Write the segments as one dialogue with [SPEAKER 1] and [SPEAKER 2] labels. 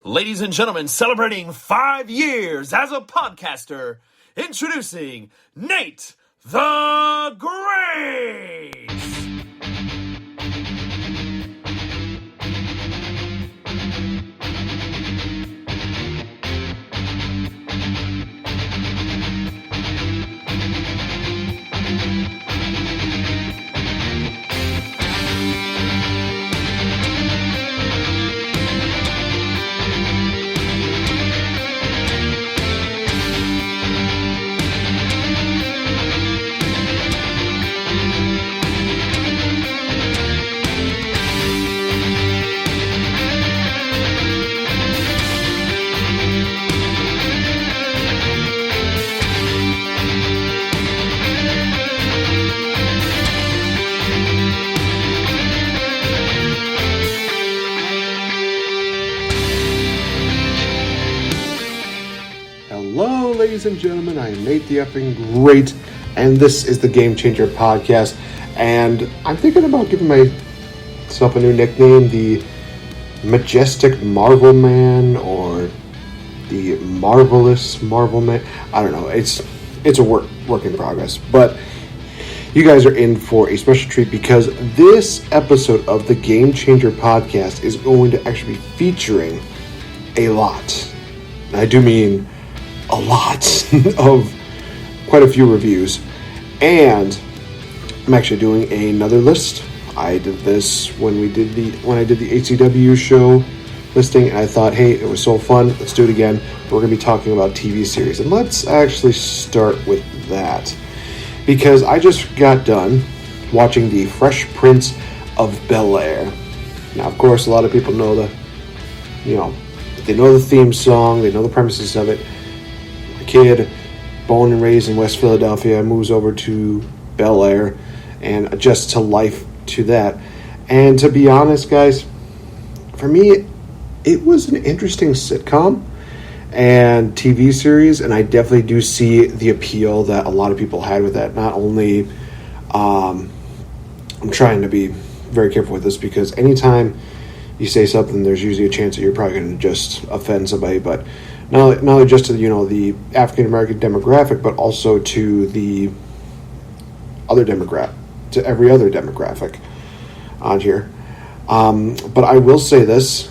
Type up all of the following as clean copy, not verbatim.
[SPEAKER 1] Ladies and gentlemen, celebrating 5 years as a podcaster, introducing Nate the Great!
[SPEAKER 2] Hello, ladies and gentlemen. I am NateFNGreat, and this is the Game Changer podcast. And I'm thinking about giving myself a new nickname, the Majestic Marvel Man, or the Marvelous Marvel Man. I don't know. It's a work in progress, but you guys are in for a special treat because this episode of the Game Changer podcast is going to actually be featuring a lot. I do mean a lot of quite a few reviews, and I'm actually doing another list. I did this when I did the HCW show listing, and I thought, hey, it was so fun, let's do it again. We're going to be talking about TV series, and let's actually start with that because I just got done watching the Fresh Prince of Bel-Air. Now, of course, a lot of people know they know the theme song, they know the premises of it. Kid, born and raised in West Philadelphia, moves over to Bel-Air and adjusts to life to that. And to be honest, guys, for me, it was an interesting sitcom and TV series, and I definitely do see the appeal that a lot of people had with that. Not only, I'm trying to be very careful with this because anytime you say something, there's usually a chance that you're probably going to just offend somebody, but not only just to the African American demographic, but also to the other to every other demographic on here. But I will say this,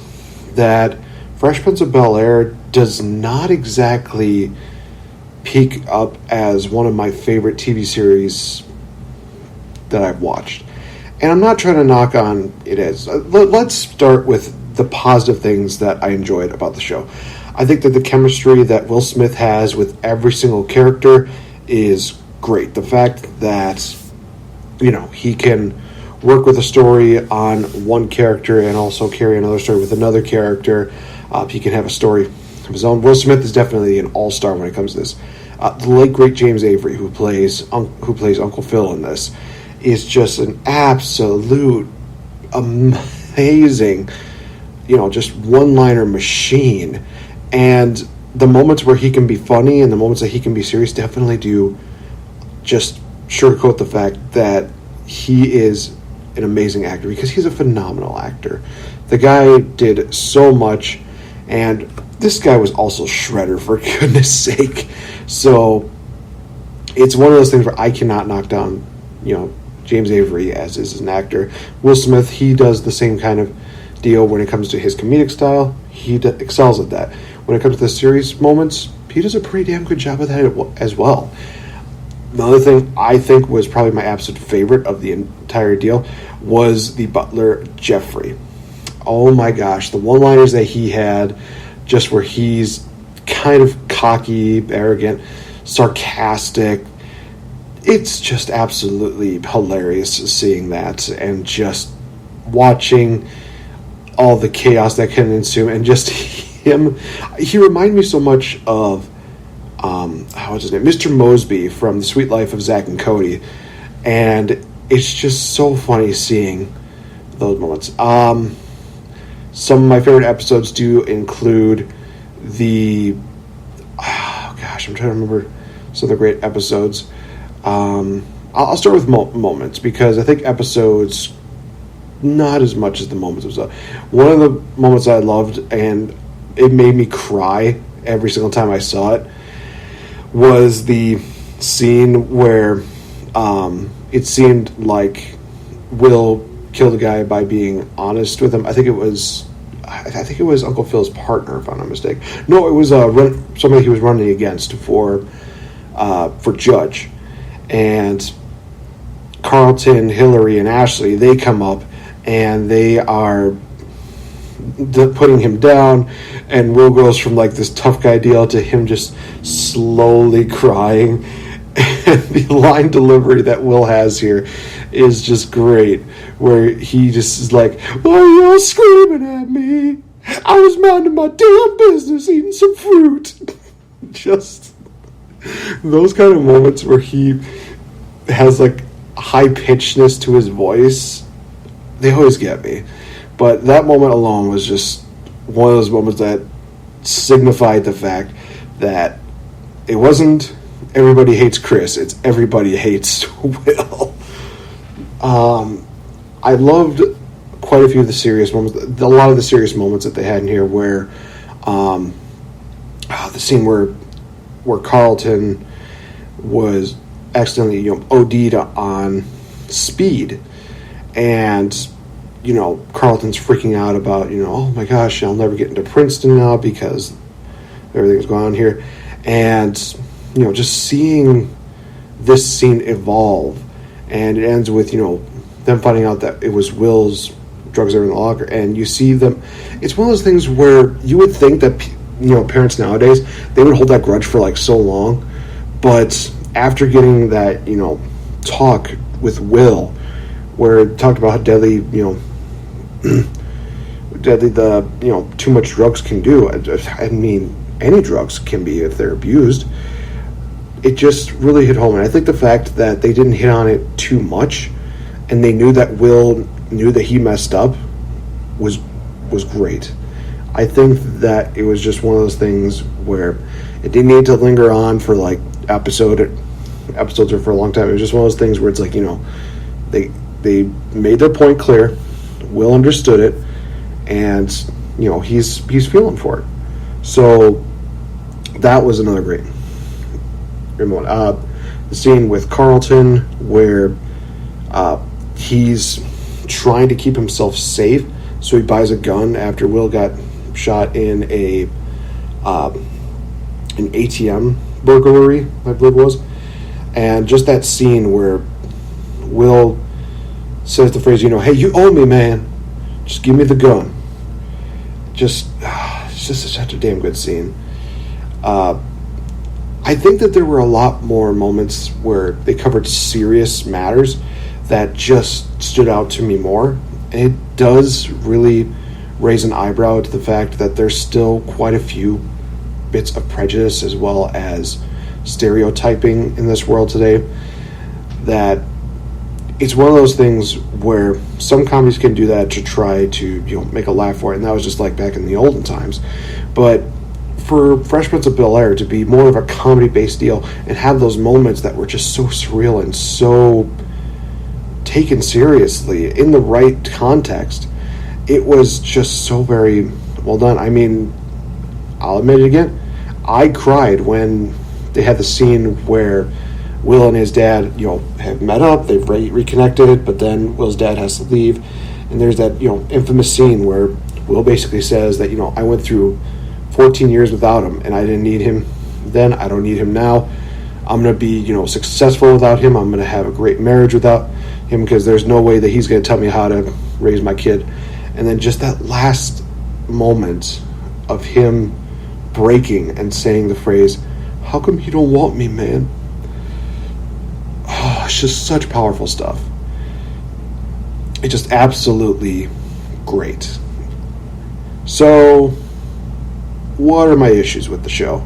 [SPEAKER 2] that Fresh Prince of Bel-Air does not exactly peak up as one of my favorite TV series that I've watched. And I'm not trying to knock on it as. Let's start with the positive things that I enjoyed about the show. I think that the chemistry that Will Smith has with every single character is great. The fact that, he can work with a story on one character and also carry another story with another character. He can have a story of his own. Will Smith is definitely an all-star when it comes to this. The late, great James Avery, who plays Uncle Phil in this, is just an absolute amazing, just one-liner machine. And the moments where he can be funny and the moments that he can be serious definitely do just sugarcoat the fact that he is an amazing actor because he's a phenomenal actor. The guy did so much, and this guy was also Shredder, for goodness sake. So it's one of those things where I cannot knock down, James Avery as an actor. Will Smith, he does the same kind of deal when it comes to his comedic style. He excels at that. When it comes to the serious moments, he does a pretty damn good job of that as well. The other thing I think was probably my absolute favorite of the entire deal was the butler, Jeffrey. Oh my gosh, the one-liners that he had, just where he's kind of cocky, arrogant, sarcastic. It's just absolutely hilarious seeing that and just watching all the chaos that can ensue and just him. He reminded me so much of what's his name, Mr. Mosby from The Sweet Life of Zack and Cody, and it's just so funny seeing those moments. Some of my favorite episodes do include I'm trying to remember some of the great episodes. I'll start with moments because I think episodes not as much as the moments themselves. One of the moments I loved, and it made me cry every single time I saw it was the scene where it seemed like Will killed the guy by being honest with him. I think it was Uncle Phil's partner, if I'm not mistaken. No, it was somebody he was running against for judge. And Carlton, Hillary, and Ashley, they come up and they are putting him down, and Will goes from like this tough guy deal to him just slowly crying. And the line delivery that Will has here is just great, where he just is like, "Why are y'all screaming at me? I was minding my damn business, eating some fruit." Just those kind of moments where he has like high pitchedness to his voice, they always get me. But that moment alone was just one of those moments that signified the fact that it wasn't everybody hates Chris, it's everybody hates Will. I loved quite a few of the serious moments, a lot of the serious moments that they had in here, where the scene where Carlton was accidentally OD'd on speed, and Carlton's freaking out about, oh my gosh, I'll never get into Princeton now because everything's going on here. And, just seeing this scene evolve, and it ends with, them finding out that it was Will's drugs that were in the locker, and you see them. It's one of those things where you would think that, parents nowadays, they would hold that grudge for like so long. But after getting that, talk with Will, where it talked about how deadly, deadly the too much drugs can do. I mean, any drugs can be if they're abused. It just really hit home, and I think the fact that they didn't hit on it too much, and they knew that Will knew that he messed up, was great. I think that it was just one of those things where it didn't need to linger on for like episodes or for a long time. It was just one of those things where it's like, they made their point clear. Will understood it, and he's feeling for it. So that was another great moment. The scene with Carlton where he's trying to keep himself safe, so he buys a gun after Will got shot in an ATM burglary, I believe it was. And just that scene where Will says the phrase, hey, you owe me, man. Just give me the gun. It's just such a damn good scene. I think that there were a lot more moments where they covered serious matters that just stood out to me more. And it does really raise an eyebrow to the fact that there's still quite a few bits of prejudice as well as stereotyping in this world today, that it's one of those things where some comedies can do that to try to make a laugh for it, and that was just like back in the olden times. But for Fresh Prince of Bel-Air to be more of a comedy-based deal and have those moments that were just so surreal and so taken seriously in the right context, it was just so very well done. I mean, I'll admit it again, I cried when they had the scene where Will and his dad, have met up, they've reconnected, but then Will's dad has to leave, and there's that, infamous scene where Will basically says that, I went through 14 years without him, and I didn't need him then, I don't need him now. I'm going to be, successful without him. I'm going to have a great marriage without him, because there's no way that he's going to tell me how to raise my kid. And then just that last moment of him breaking and saying the phrase, "How come you don't want me, man?" Oh, it's just such powerful stuff. It's just absolutely great. So, what are my issues with the show?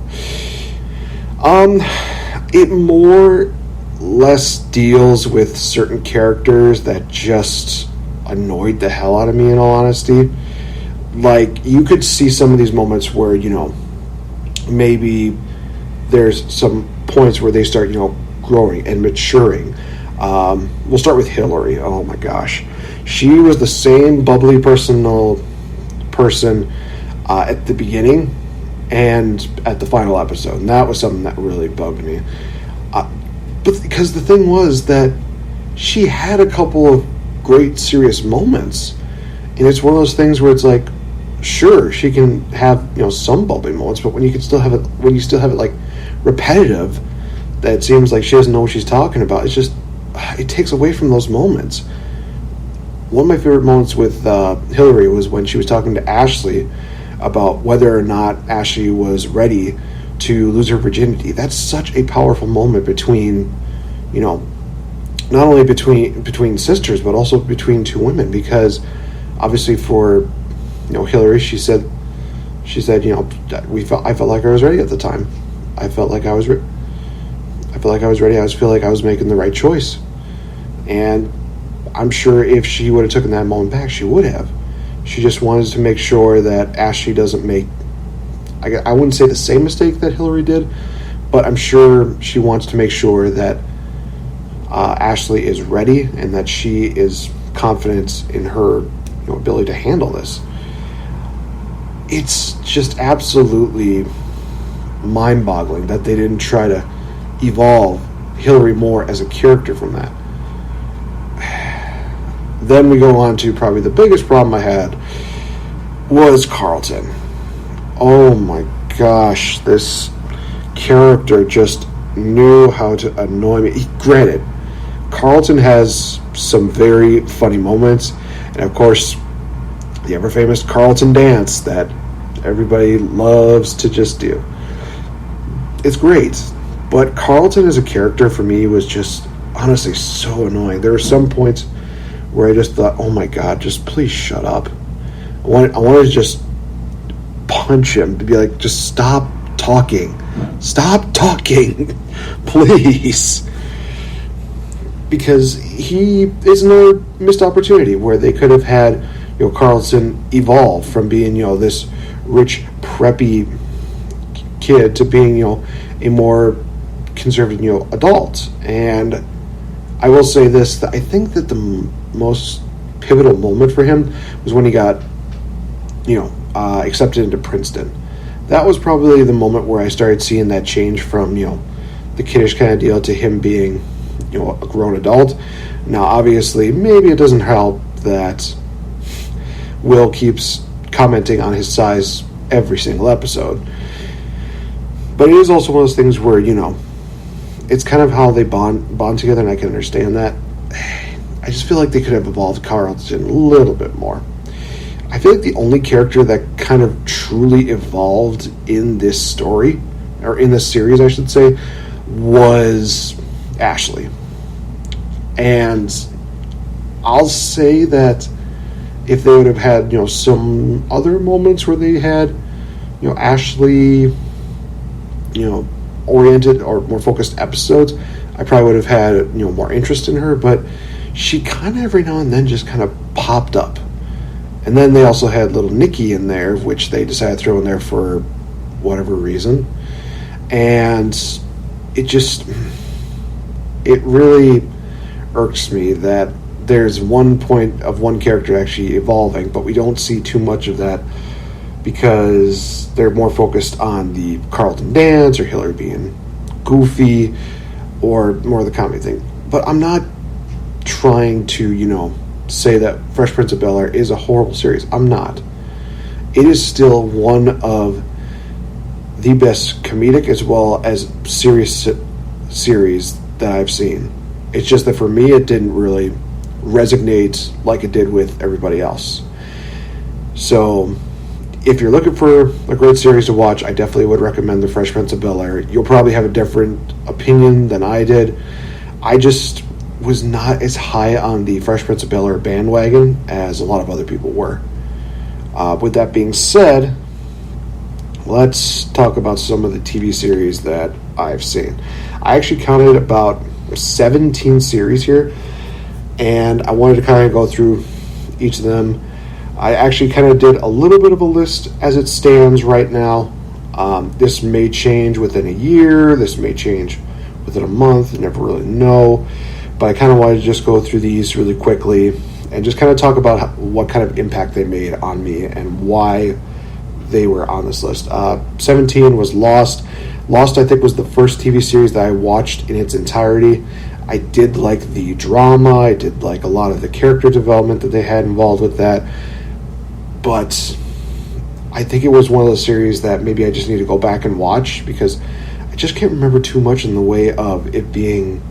[SPEAKER 2] It more or less deals with certain characters that just annoyed the hell out of me, in all honesty. Like, you could see some of these moments where, maybe there's some points where they start, growing and maturing. We'll start with Hillary. Oh my gosh. She was the same bubbly person at the beginning and at the final episode. And that was something that really bugged me. But because the thing was that she had a couple of great serious moments. And it's one of those things where it's like, sure, she can have, some bubbly moments, but when you still have it like repetitive, that it seems like she doesn't know what she's talking about, it takes away from those moments. One of my favorite moments with Hillary was when she was talking to Ashley about whether or not Ashley was ready to lose her virginity. That's such a powerful moment between, not only between sisters, but also between two women, because obviously for, Hillary, she said, I felt like I was ready at the time. I felt like I was ready. I feel like I was making the right choice. And I'm sure if she would have taken that moment back, she would have. She just wanted to make sure that Ashley doesn't make, I wouldn't say the same mistake that Hillary did, but I'm sure she wants to make sure that Ashley is ready and that she is confident in her ability to handle this. It's just absolutely mind-boggling that they didn't try to evolve Hillary more as a character from that. Then we go on to probably the biggest problem I had was Carlton. Oh my gosh, this character just knew how to annoy me. Granted, Carlton has some very funny moments, and of course, the ever-famous Carlton dance that everybody loves to just do. It's great, but Carlton as a character for me was just honestly so annoying. There were some points where I just thought, oh my god, just please shut up. I wanted to just punch him, to be like, just stop talking, please. Because he is another missed opportunity where they could have had Carlton evolve from being this rich preppy kid to being a more conservative adult. And I will say this, that I think that the most pivotal moment for him was when he got accepted into Princeton. That was probably the moment where I started seeing that change from the kiddish kind of deal to him being a grown adult. Now obviously maybe it doesn't help that Will keeps commenting on his size every single episode, but it is also one of those things where it's kind of how they bond together, and I can understand that. I just feel like they could have evolved Carlton a little bit more. I feel like the only character that kind of truly evolved in this story, or in this series I should say, was Ashley. And I'll say that if they would have had some other moments where they had Ashley oriented or more focused episodes, I probably would have had more interest in her. But she kind of every now and then just kind of popped up. And then they also had little Nikki in there, which they decided to throw in there for whatever reason. And it really irks me that there's one point of one character actually evolving, but we don't see too much of that because they're more focused on the Carlton dance or Hillary being goofy or more of the comedy thing. But I'm not trying to, say that Fresh Prince of Bel-Air is a horrible series. I'm not. It is still one of the best comedic as well as serious series that I've seen. It's just that for me, it didn't really resonate like it did with everybody else. So if you're looking for a great series to watch, I definitely would recommend The Fresh Prince of Bel-Air. You'll probably have a different opinion than I did. I just was not as high on the Fresh Prince of Bel-Air bandwagon as a lot of other people were. With that being said, let's talk about some of the TV series that I've seen. I actually counted about 17 series here, and I wanted to kind of go through each of them. I actually kind of did a little bit of a list as it stands right now. This may change within a year, this may change within a month, you never really know. But I kind of wanted to just go through these really quickly and just kind of talk about what kind of impact they made on me and why they were on this list. 17 was Lost. Lost, I think, was the first TV series that I watched in its entirety. I did like the drama. I did like a lot of the character development that they had involved with that. But I think it was one of those series that maybe I just need to go back and watch, because I just can't remember too much in the way of it being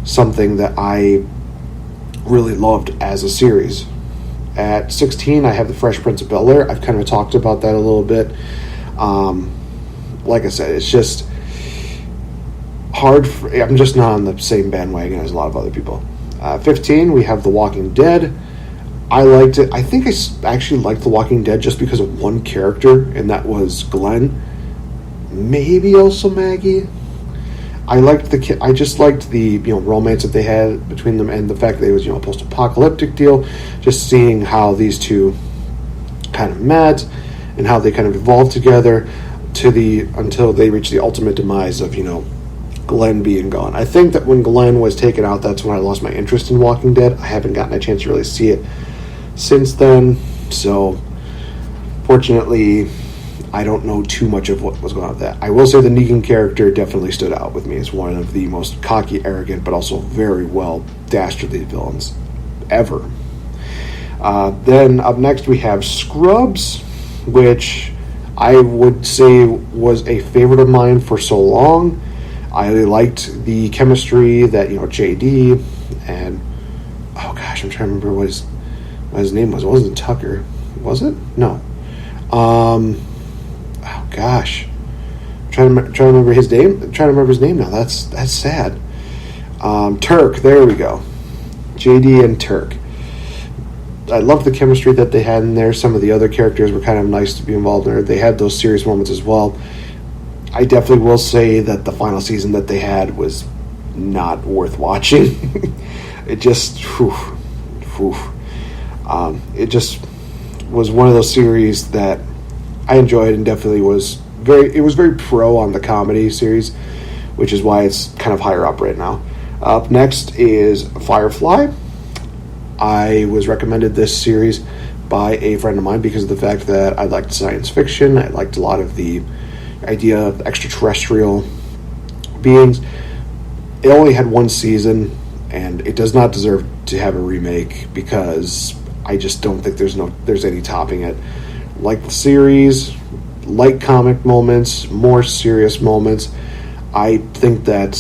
[SPEAKER 2] something that I really loved as a series. At 16, I have the Fresh Prince of Bel-Air. I've kind of talked about that a little bit. Like I said, it's just hard. I'm just not on the same bandwagon as a lot of other people. 15, we have The Walking Dead. I liked it. I think I actually liked The Walking Dead just because of one character, and that was Glenn. Maybe also Maggie. I just liked the romance that they had between them, and the fact that it was a post-apocalyptic deal. Just seeing how these two kind of met and how they kind of evolved together until they reached the ultimate demise of Glenn being gone. I think that when Glenn was taken out, that's when I lost my interest in Walking Dead. I haven't gotten a chance to really see it since then, so fortunately I don't know too much of what was going on with that. I will say the Negan character definitely stood out with me as one of the most cocky, arrogant, but also very well dastardly villains ever. Then up next we have Scrubs, which I would say was a favorite of mine for so long. I really liked the chemistry that JD and I'm trying to remember what his name was. It wasn't Tucker, was it? No. I'm trying to remember his name. I'm trying to remember his name now. That's sad. Turk. There we go. JD and Turk. I love the chemistry that they had in there. Some of the other characters were kind of nice to be involved in there. They had those serious moments as well. I definitely will say that the final season that they had was not worth watching. It just, it just was one of those series that I enjoyed, and definitely was very pro on the comedy series, which is why it's kind of higher up right now. Up next is Firefly. I was recommended this series by a friend of mine because of the fact that I liked science fiction. I liked a lot of the idea of extraterrestrial beings. It only had one season, and it does not deserve to have a remake because I just don't think there's any topping it. Like the series, like comic moments, more serious moments. I think that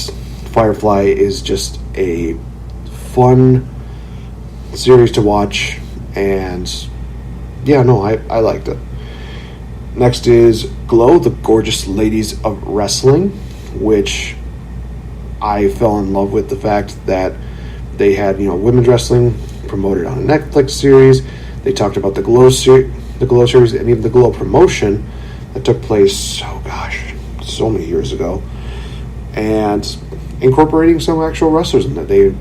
[SPEAKER 2] Firefly is just a fun series to watch, and I liked it. Next is Glow, the Gorgeous Ladies of Wrestling, which I fell in love with the fact that they had women's wrestling promoted on a Netflix series. They talked about the Glow series, and even the Glow promotion that took place so many years ago, and incorporating some actual wrestlers in that. They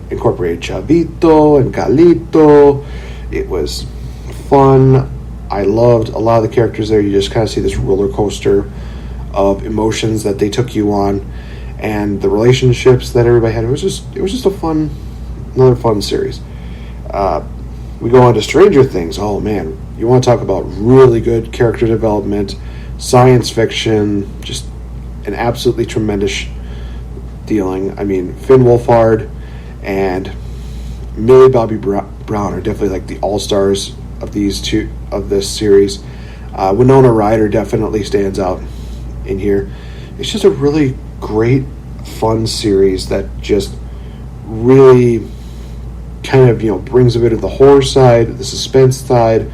[SPEAKER 2] incorporated Chavito and Calito. It was fun. I loved a lot of the characters there. You just kind of see this roller coaster of emotions that they took you on, and the relationships that everybody had. It was just another fun series. We go on to Stranger Things. Oh man, you want to talk about really good character development, science fiction, just an absolutely tremendous dealing. I mean, Finn Wolfhard and Millie Bobby Brown are definitely like the all-stars of this series. Winona Ryder definitely stands out in here. It's just a really great, fun series that just really kind of brings a bit of the horror side, the suspense side,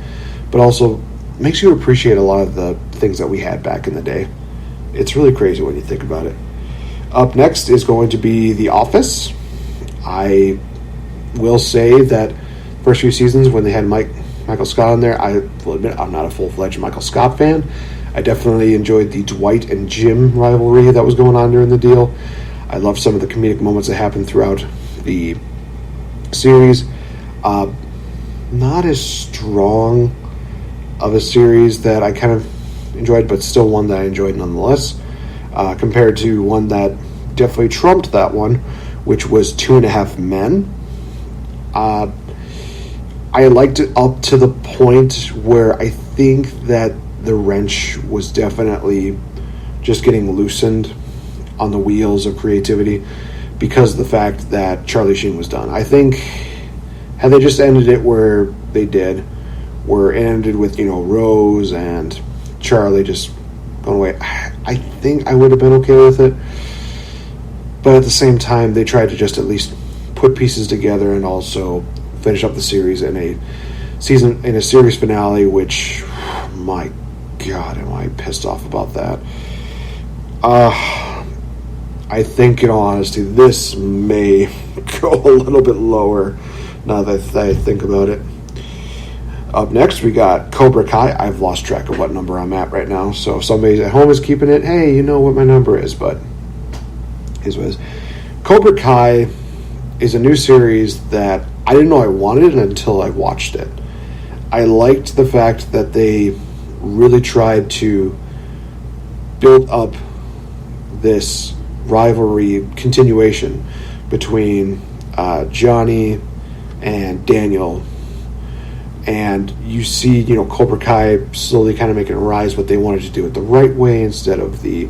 [SPEAKER 2] but also makes you appreciate a lot of the things that we had back in the day. It's really crazy when you think about it. Up next is going to be The Office. I will say that first few seasons when they had Michael Scott on there, I will admit I'm not a full-fledged Michael Scott fan. I definitely enjoyed the Dwight and Jim rivalry that was going on during the deal. I loved some of the comedic moments that happened throughout the series. Not as strong of a series that I kind of enjoyed, but still one that I enjoyed nonetheless, compared to one that definitely trumped that one, which was 2.5 Men. I liked it up to the point where I think that the wrench was definitely just getting loosened on the wheels of creativity because of the fact that Charlie Sheen was done. I think had they just ended it where they did, where it ended with, Rose and Charlie just going away, I think I would have been okay with it. But at the same time, they tried to just at least put pieces together and also finish up the series in a series finale, which, my God, am I pissed off about that. I think, in all honesty, this may go a little bit lower now that I think about it. Up next, we got Cobra Kai. I've lost track of what number I'm at right now, so if somebody at home is keeping it, hey, you know what my number is, but is what it is. Cobra Kai is a new series that I didn't know I wanted until I watched it. I liked the fact that they really tried to build up this rivalry continuation between Johnny and Daniel, and you see, Cobra Kai slowly kind of making a rise, but they wanted to do it the right way instead of the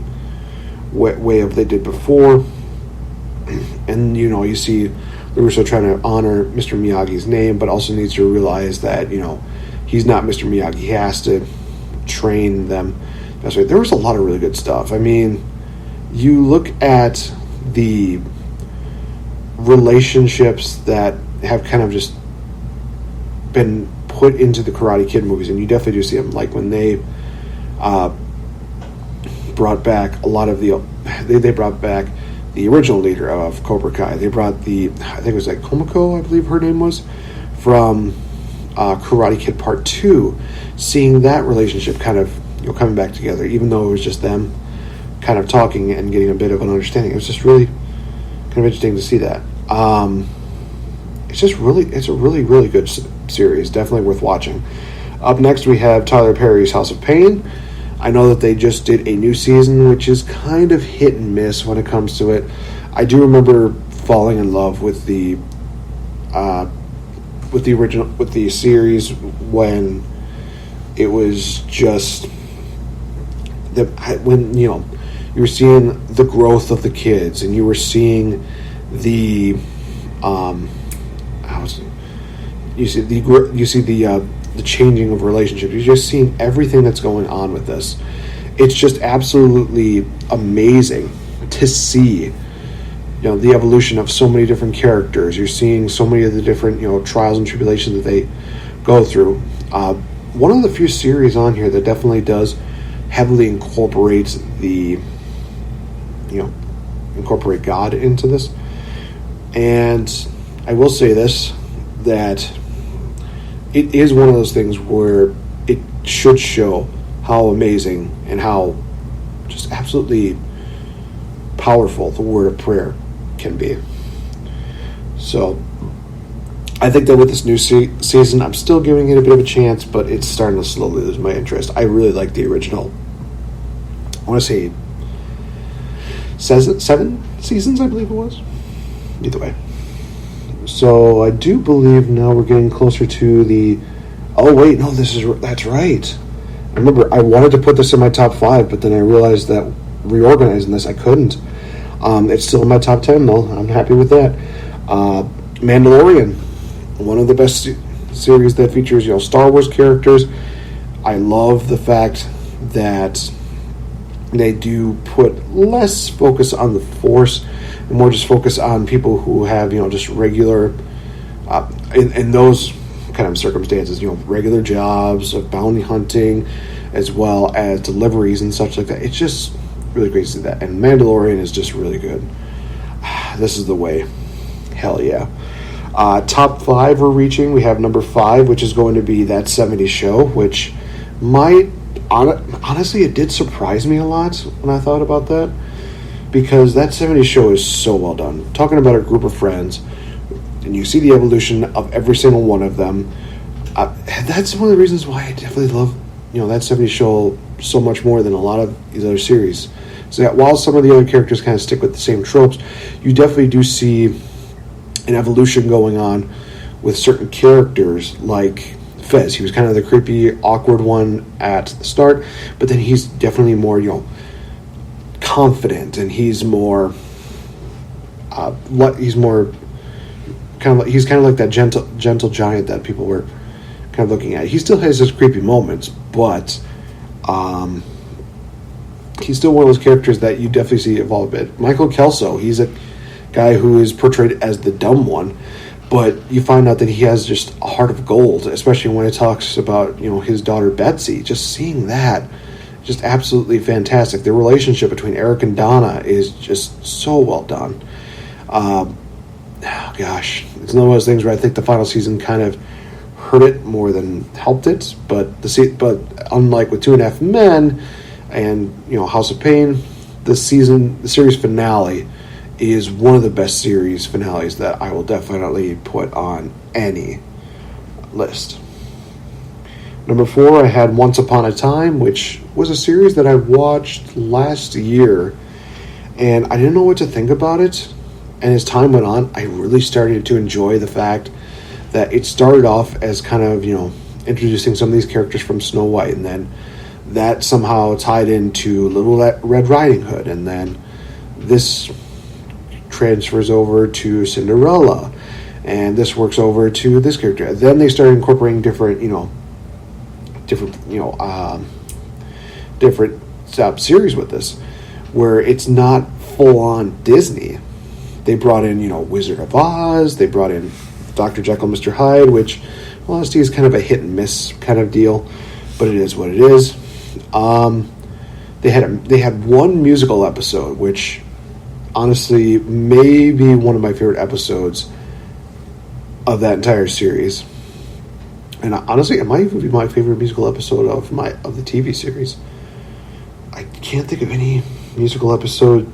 [SPEAKER 2] way of they did before. And you see LaRusso trying to honor Mr. Miyagi's name, but also needs to realize that he's not Mr. Miyagi. He has to train them. That's right. There was a lot of really good stuff. I mean, you look at the relationships that have kind of just been put into the Karate Kid movies, and you definitely do see them. Like when they brought back a lot of they brought back the original leader of Cobra Kai. They brought I think it was like Komiko, I believe her name was, from Karate Kid Part 2. Seeing that relationship kind of coming back together, even though it was just them kind of talking and getting a bit of an understanding. It was just really kind of interesting to see that. It's a really, really good series. Definitely worth watching. Up next, we have Tyler Perry's House of Pain. I know that they just did a new season, which is kind of hit and miss when it comes to it. I do remember falling in love with the series when it was just when you were seeing the growth of the kids, and you were seeing the the changing of relationships. You're just seeing everything that's going on with this. It's just absolutely amazing to see the evolution of so many different characters. You're seeing so many of the different trials and tribulations that they go through. One of the few series on here that definitely does heavily incorporate incorporate God into this. And I will say this, that it is one of those things where it should show how amazing and how just absolutely powerful the word of prayer can be. So I think that with this new season, I'm still giving it a bit of a chance, but it's starting to slowly lose my interest. I really like the original. I want to say 7 seasons, I believe it was. Either way. So I do believe now we're getting closer to the... Oh, wait, no, that's right. I remember I wanted to put this in my top 5, but then I realized that reorganizing this, I couldn't. It's still in my top 10, though. I'm happy with that. Mandalorian, one of the best series that features Star Wars characters. I love the fact that they do put less focus on the Force and more just focus on people who have just regular in those kind of circumstances, regular jobs of bounty hunting as well as deliveries and such like that. It's just really great to see that, and Mandalorian is just really good. This is the way. Hell yeah. Top 5 we're reaching. We have number 5, which is going to be That 70s Show, which honestly, it did surprise me a lot when I thought about that, because That 70s Show is so well done. Talking about a group of friends, and you see the evolution of every single one of them. That's one of the reasons why I definitely love That 70s Show so much more than a lot of these other series. So that while some of the other characters kind of stick with the same tropes, you definitely do see an evolution going on with certain characters like Fez. He was kind of the creepy, awkward one at the start, but then he's definitely more, confident, and he's more he's kind of like that gentle giant that people were kind of looking at. He still has his creepy moments, but he's still one of those characters that you definitely see evolve a bit. Michael Kelso, he's a guy who is portrayed as the dumb one, but you find out that he has just a heart of gold, especially when it talks about, his daughter Betsy. Just seeing that, just absolutely fantastic. The relationship between Eric and Donna is just so well done. It's one of those things where I think the final season kind of hurt it more than helped it, but unlike with 2.5 Men and House of Pain, the series finale is one of the best series finales that I will definitely put on any list. Number 4, I had Once Upon a Time, which was a series that I watched last year, and I didn't know what to think about it. And as time went on, I really started to enjoy the fact that it started off as kind of, introducing some of these characters from Snow White, and then that somehow tied into Little Red Riding Hood, and then this transfers over to Cinderella, and this works over to this character. And then they started incorporating different series with this, where it's not full on Disney. They brought in, Wizard of Oz. They brought in Dr. Jekyll, Mr. Hyde, which, honestly, is kind of a hit and miss kind of deal, but it is what it is. They had one musical episode, which, honestly, may be one of my favorite episodes of that entire series. And honestly, it might even be my favorite musical episode of the TV series. I can't think of any musical episode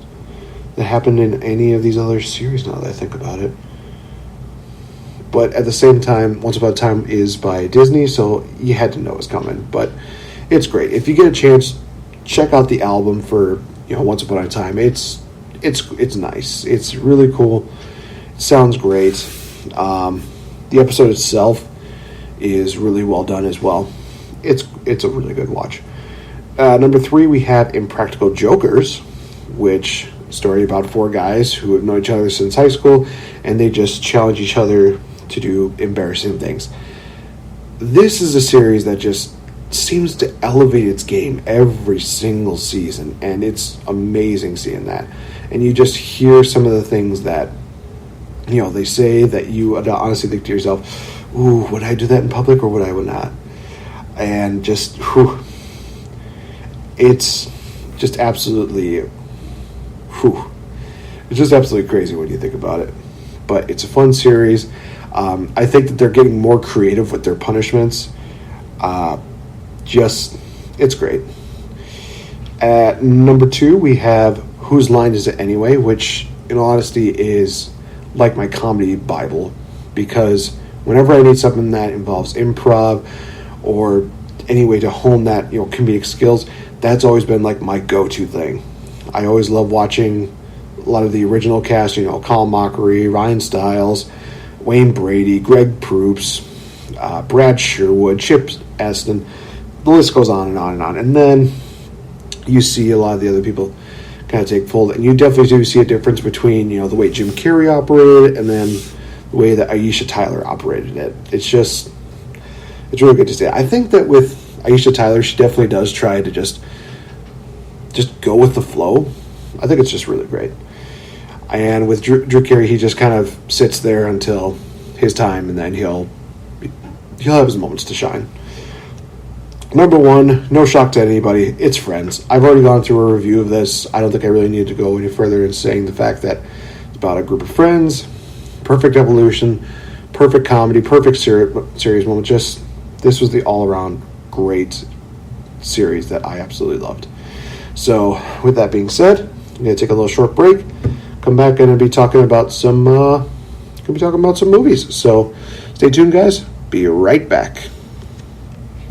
[SPEAKER 2] that happened in any of these other series now that I think about it. But at the same time, Once Upon a Time is by Disney, so you had to know it was coming. But it's great. If you get a chance, check out the album for Once Upon a Time. It's nice. It's really cool. It sounds great. The episode itself is really well done as well. It's a really good watch. Number 3, we have Impractical Jokers, which story about 4 guys who have known each other since high school, and they just challenge each other to do embarrassing things. This is a series that just seems to elevate its game every single season, and it's amazing seeing that. And you just hear some of the things that they say that you honestly think to yourself, ooh, would I do that in public or would I not? And just it's just absolutely it's just absolutely crazy when you think about it. But it's a fun series. I think that they're getting more creative with their punishments. It's great. At number 2, we have Whose Line Is It Anyway, which, in all honesty, is like my comedy Bible, because whenever I need something that involves improv or any way to hone that, comedic skills, that's always been like my go-to thing. I always love watching a lot of the original cast, Colin Mockery, Ryan Stiles, Wayne Brady, Greg Proops, Brad Sherwood, Chip Aston. The list goes on and on and on. And then you see a lot of the other people kind of take fold. And you definitely do see a difference between, the way Jim Carrey operated and then the way that Aisha Tyler operated it. It's really good to see. I think that with Aisha Tyler, she definitely does try to just go with the flow. I think it's just really great. And with Drew Carey, he just kind of sits there until his time, and then he'll have his moments to shine. Number 1, no shock to anybody, it's Friends. I've already gone through a review of this. I don't think I really need to go any further in saying the fact that it's about a group of friends, perfect evolution, perfect comedy, perfect series moment. This was the all-around great series that I absolutely loved. So, with that being said, I'm going to take a little short break. Come back and be talking about some movies. So, stay tuned, guys. Be right back.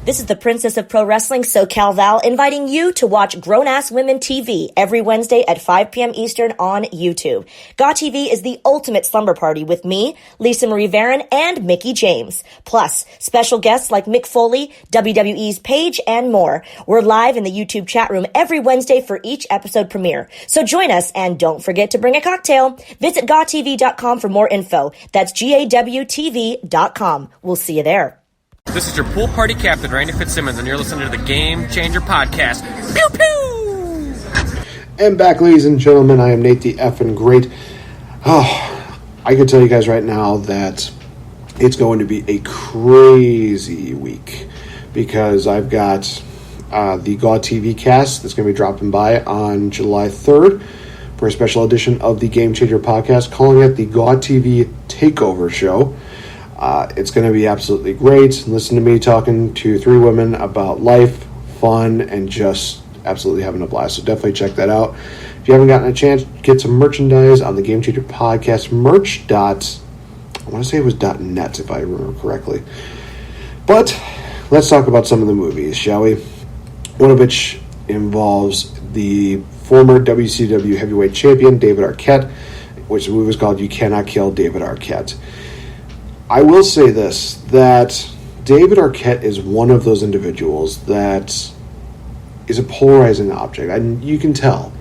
[SPEAKER 3] This is the Princess of Pro Wrestling, SoCal Val, inviting you to watch Grown-Ass Women TV every Wednesday at 5 p.m. Eastern on YouTube. GAW TV is the ultimate slumber party with me, Lisa Marie Varon, and Mickey James. Plus, special guests like Mick Foley, WWE's Paige, and more. We're live in the YouTube chat room every Wednesday for each episode premiere. So join us, and don't forget to bring a cocktail. Visit GawTV.com for more info. That's GAWTV.com. We'll see you there.
[SPEAKER 4] This is your pool party captain, Randy Fitzsimmons, and you're listening to the Game Changer Podcast. Pew pew!
[SPEAKER 2] And back, ladies and gentlemen, I am NateFNGreat. Oh, I can tell you guys right now that it's going to be a crazy week because I've got the GAW TV cast that's going to be dropping by on July 3rd for a special edition of the Game Changer Podcast, calling it the GAW TV Takeover Show. It's going to be absolutely great. Listen to me talking to three women about life, fun, and just absolutely having a blast. So definitely check that out. If you haven't gotten a chance, get some merchandise on the Game Changer Podcast merch. I want to say it was .net if I remember correctly. But let's talk about some of the movies, shall we? One of which involves the former WCW heavyweight champion David Arquette, which the movie is called You Cannot Kill David Arquette. I will say this, that David Arquette is one of those individuals that is a polarizing object. And you can tell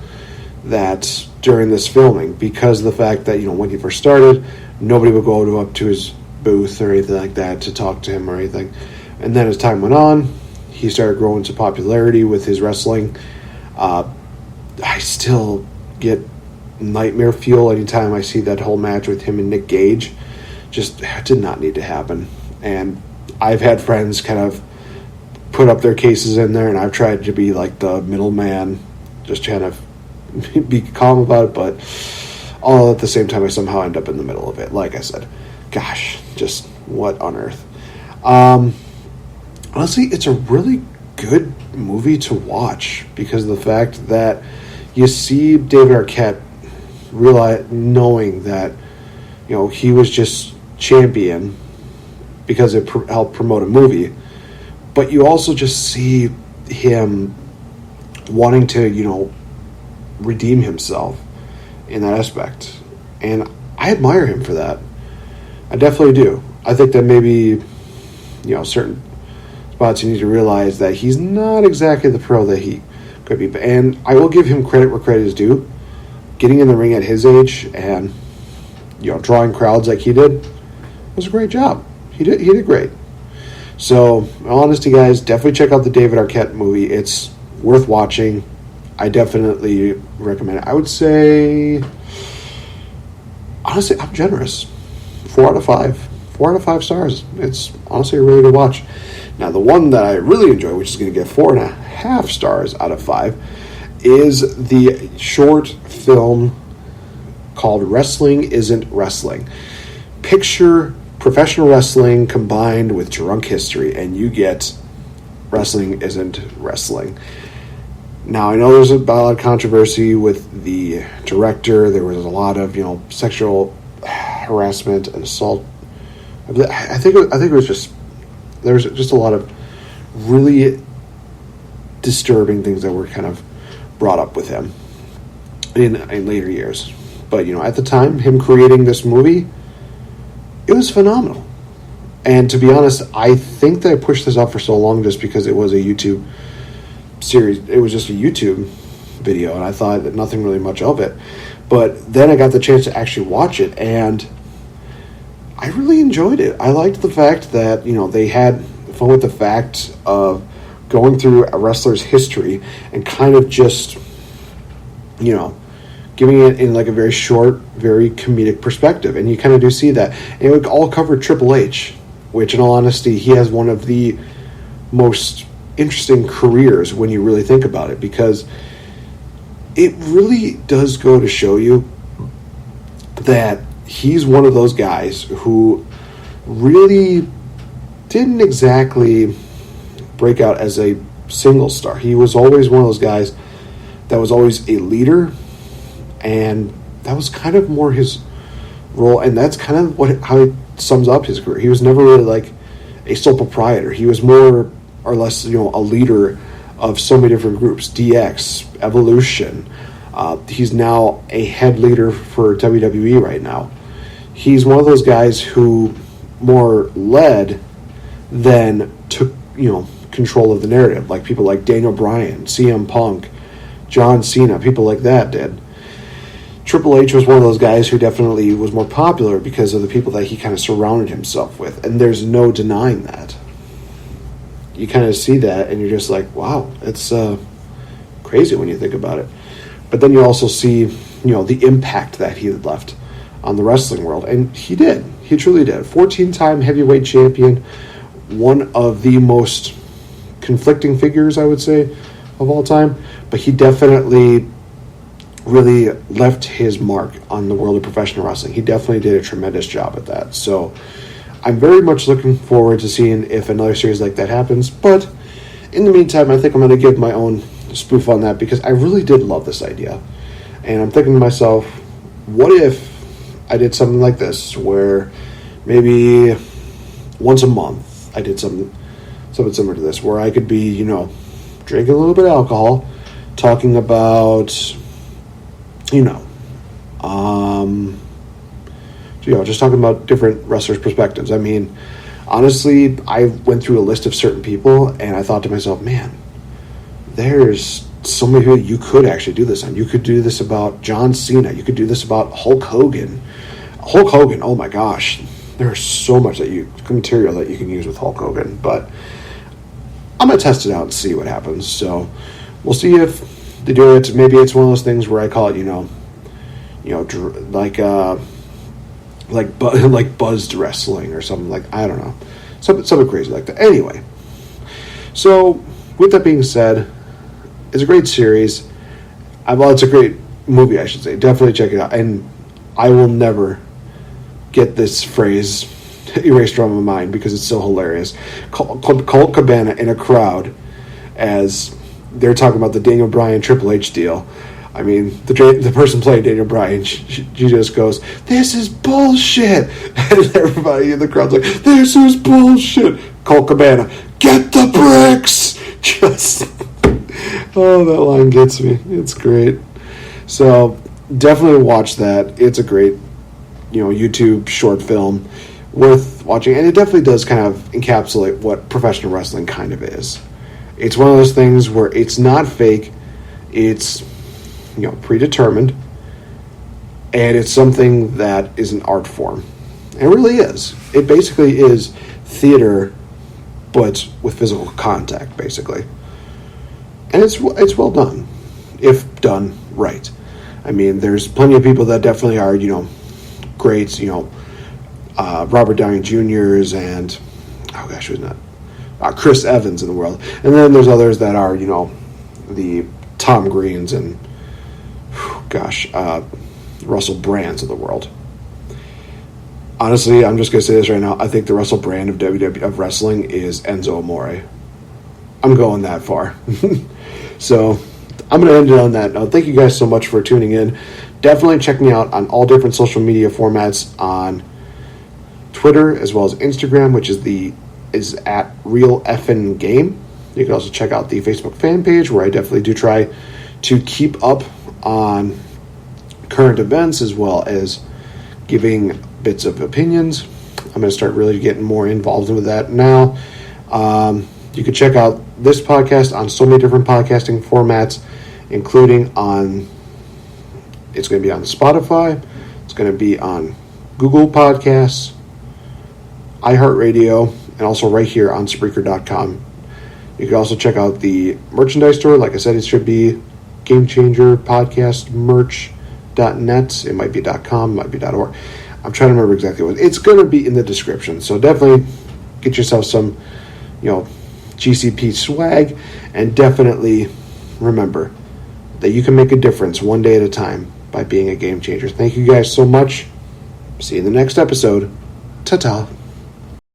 [SPEAKER 2] that during this filming because of the fact that, when he first started, nobody would go up to his booth or anything like that to talk to him or anything. And then as time went on, he started growing to popularity with his wrestling. I still get nightmare fuel anytime I see that whole match with him and Nick Gage. Just did not need to happen. And I've had friends kind of put up their cases in there, and I've tried to be like the middleman, just trying to be calm about it, but all at the same time I somehow end up in the middle of it. Like I said, gosh, just what on earth. Honestly, it's a really good movie to watch because of the fact that you see David Arquette knowing that he was just champion because it helped promote a movie, but you also just see him wanting to redeem himself in that aspect, and I admire him for that. I definitely do. I think that maybe certain spots you need to realize that he's not exactly the pro that he could be, and I will give him credit where credit is due. Getting in the ring at his age and drawing crowds like he did was a great job. He did great. So, in all honesty, guys, definitely check out the David Arquette movie. It's worth watching. I definitely recommend it. I would say, honestly, I'm generous. 4 out of 5. 4 out of 5 stars. It's honestly a really good watch. Now, the one that I really enjoy, which is going to get 4.5 stars out of 5, is the short film called Wrestling Isn't Wrestling. Picture professional wrestling combined with drunk history, and you get Wrestling Isn't Wrestling. Now, I know there's a lot of controversy with the director. There was a lot of, sexual harassment and assault. I think it was just, there was just a lot of really disturbing things that were kind of brought up with him in later years. But, at the time, him creating this movie, it was phenomenal. And to be honest, I think that I pushed this off for so long just because it was a YouTube series. It was just a YouTube video, and I thought that nothing really much of it. But then I got the chance to actually watch it, and I really enjoyed it. I liked the fact that, they had fun with the fact of going through a wrestler's history and kind of just, giving it in like a very short, very comedic perspective. And you kind of do see that. And it would all cover Triple H, which in all honesty, he has one of the most interesting careers when you really think about it, because it really does go to show you that he's one of those guys who really didn't exactly break out as a single star. He was always one of those guys that was always a leader, and that was kind of more his role, and that's kind of how it sums up his career. He was never really like a sole proprietor. He was more or less, a leader of so many different groups. DX, Evolution. He's now a head leader for WWE right now. He's one of those guys who more led than took, control of the narrative. Like people like Daniel Bryan, CM Punk, John Cena, people like that did. Triple H was one of those guys who definitely was more popular because of the people that he kind of surrounded himself with. And there's no denying that. You kind of see that and you're just like, wow, it's crazy when you think about it. But then you also see, the impact that he had left on the wrestling world. And he did. He truly did. 14-time heavyweight champion. One of the most conflicting figures, I would say, of all time. But he definitely really left his mark on the world of professional wrestling. He definitely did a tremendous job at that. So I'm very much looking forward to seeing if another series like that happens. But in the meantime, I think I'm going to give my own spoof on that because I really did love this idea. And I'm thinking to myself, what if I did something like this where maybe once a month I did something similar to this where I could be, drinking a little bit of alcohol, talking about, just talking about different wrestlers' perspectives. I mean, honestly, I went through a list of certain people and I thought to myself, man, there's so many people you could actually do this on. You could do this about John Cena. You could do this about Hulk Hogan. Hulk Hogan, oh my gosh. There's so much material that you can use with Hulk Hogan. But I'm going to test it out and see what happens. So we'll see if they do it. Maybe it's one of those things where I call it, like buzzed wrestling or something like, I don't know. Something crazy like that. Anyway. So with that being said, it's a great series. Well, it's a great movie, I should say. Definitely check it out. And I will never get this phrase erased from my mind because it's so hilarious. Colt Cabana in a crowd as they're talking about the Daniel Bryan Triple H deal. I mean, the person playing Daniel Bryan, she just goes, "This is bullshit," and everybody in the crowd's like, "This is bullshit." Colt Cabana, "Get the bricks!" Just, oh, that line gets me. It's great. So definitely watch that. It's a great, YouTube short film worth watching, and it definitely does kind of encapsulate what professional wrestling kind of is. It's one of those things where it's not fake, it's predetermined, and it's something that is an art form. And it really is. It basically is theater, but with physical contact, basically. And it's well done, if done right. I mean, there's plenty of people that definitely are, greats, Robert Downey Jr.'s and, oh gosh, who's not? Chris Evans in the world. And then there's others that are, the Tom Greens and, Russell Brands of the world. Honestly, I'm just going to say this right now. I think the Russell Brand of WWE of wrestling is Enzo Amore. I'm going that far. So I'm going to end it on that note. Thank you guys so much for tuning in. Definitely check me out on all different social media formats on Twitter as well as Instagram, which is at RealFNGame. You can also check out the Facebook fan page where I definitely do try to keep up on current events as well as giving bits of opinions. I'm going to start really getting more involved with that now. You can check out this podcast on so many different podcasting formats, including it's going to be on Spotify, it's going to be on Google Podcasts, iHeartRadio, and also right here on Spreaker.com. You can also check out the merchandise store. Like I said, it should be Game Changer Podcast Merch.net. It might be .com, it might be .org. I'm trying to remember exactly what. It's going to be in the description. So definitely get yourself some, GCP swag, and definitely remember that you can make a difference one day at a time by being a game changer. Thank you guys so much. See you in the next episode. Ta-ta.